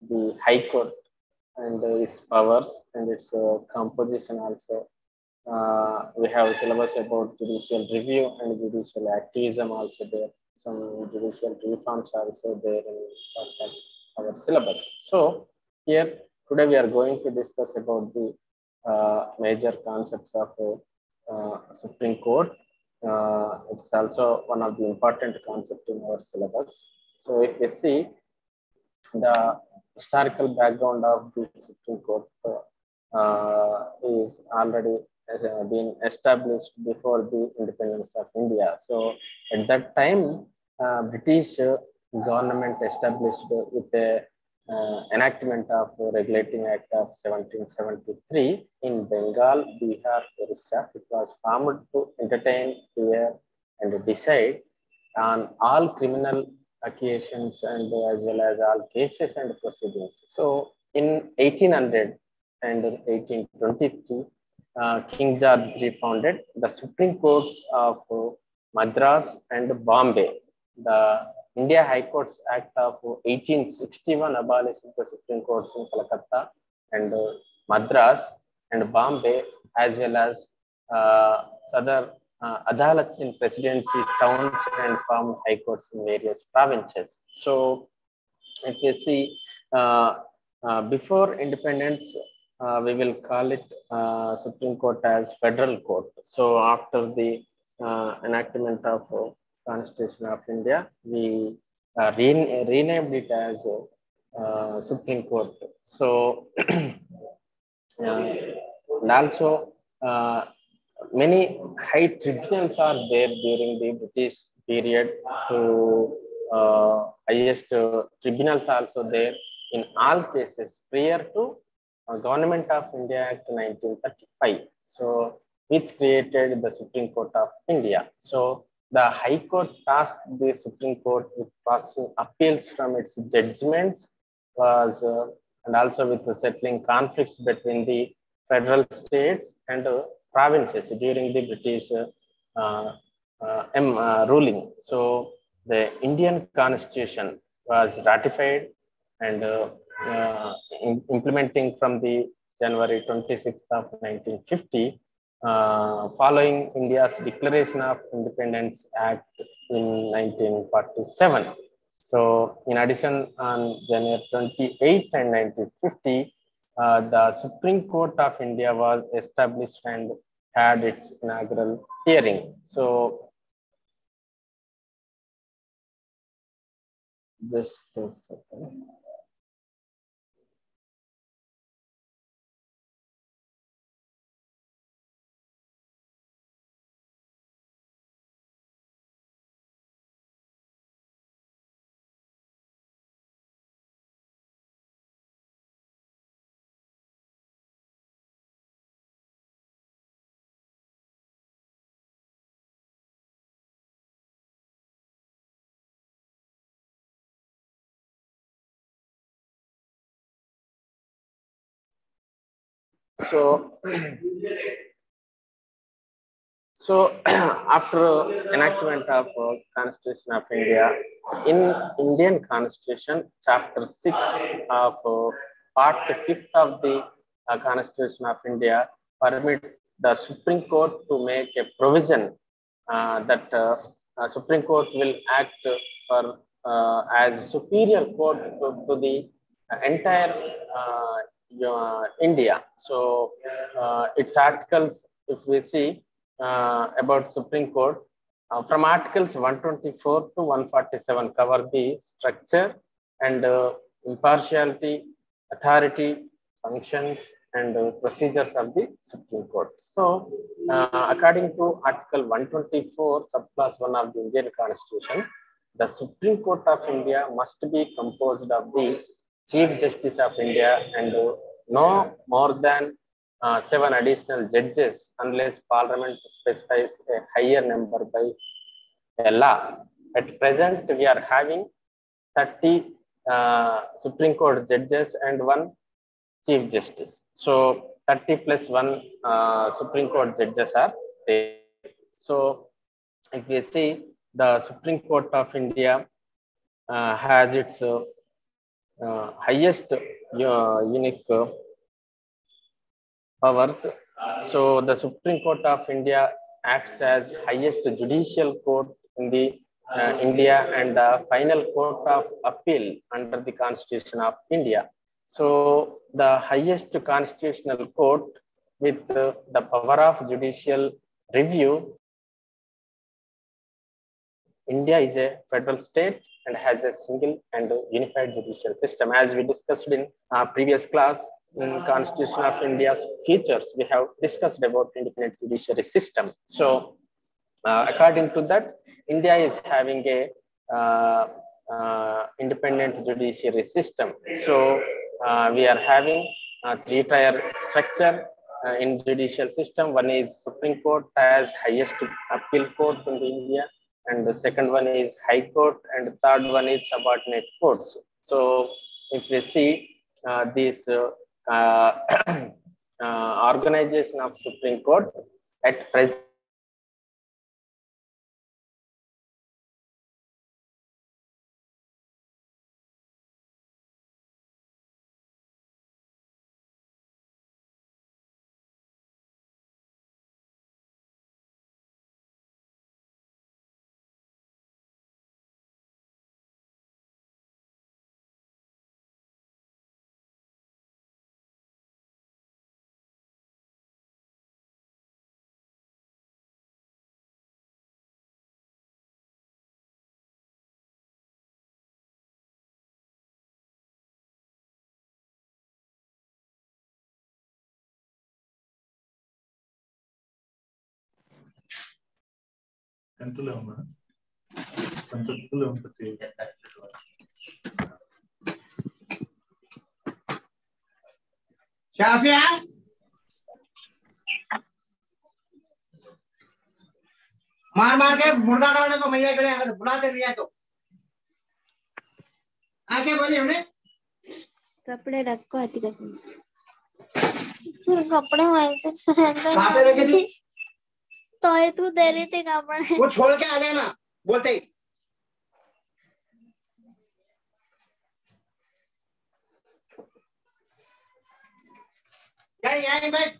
the High Court and its powers and its composition also. We have syllabus about judicial review and judicial activism also there. Some judicial reforms also there in our syllabus. So here today we are going to discuss about the major concepts of Supreme Court. It's also one of the important concepts in our syllabus. So if you see the historical background of the Supreme Court is already been established before the independence of India. So at that time, British government established with a enactment of Regulating Act of 1773 in Bengal, Bihar, Orissa. It was formed to entertain, hear, and decide on all criminal accusations and as well as all cases and proceedings. So in 1800 and 1823, King George III founded the Supreme Courts of Madras and Bombay. The India High Courts Act of 1861 abolished the Supreme Courts in Calcutta and Madras and Bombay, as well as other adalats in presidency towns and formed high courts in various provinces. So, if you see, before independence, we will call it Supreme Court as Federal Court. So, after the enactment of Constitution of India, we renamed it as Supreme Court. So, and also many high tribunals are there during the British period to highest tribunals also there in all cases prior to Government of India Act 1935. So which created the Supreme Court of India. So the High Court tasked the Supreme Court with processing appeals from its judgments was and also with settling conflicts between the federal states and provinces during the British ruling. So the Indian Constitution was ratified and implementing from the January 26th of 1950, following India's Declaration of Independence Act in 1947. So in addition, on January 28th and 1950, the Supreme Court of India was established and had its inaugural hearing. So just a second. So, after enactment of Constitution of India, in Indian Constitution, Chapter 6 of Part 5th of the Constitution of India permit the Supreme Court to make a provision that Supreme Court will act for as superior court to the entire India. So its articles, if we see about Supreme Court, from articles 124 to 147 cover the structure and impartiality, authority, functions, and procedures of the Supreme Court. So, according to Article 124, subclass 1 of the Indian Constitution, the Supreme Court of India must be composed of the Chief Justice of India and no more than 7 additional judges unless Parliament specifies a higher number by a law. At present, we are having 30 Supreme Court judges and 1 Chief Justice. So 30 plus 1 Supreme Court judges are there. So if you see, the Supreme Court of India has its highest unique powers. So the Supreme Court of India acts as highest judicial court in the India and the final court of appeal under the Constitution of India. So the highest constitutional court with the power of judicial review. India is a federal state and has a single and unified judicial system. As we discussed in previous class, in Constitution of India's features, we have discussed about independent judiciary system. So according to that, India is having a independent judiciary system. So we are having a three-tier structure in judicial system. One is Supreme Court as highest appeal court in India, and the second one is High Court, and the third one is subordinate courts. So if we see this organization of Supreme Court at present, Shafia मार मार के मुर्दा डालने को मैया कड़े अगर बुलाते नहीं है तो आके बोली हमने कपड़े रखो आती करती फिर कपड़े वहीं से छुड़ाएंगे कहाँ पे रखे थी तो ये तू दे रही थी कपड़े वो छोड़ के आ जाना बोलते ही यहीं बैठ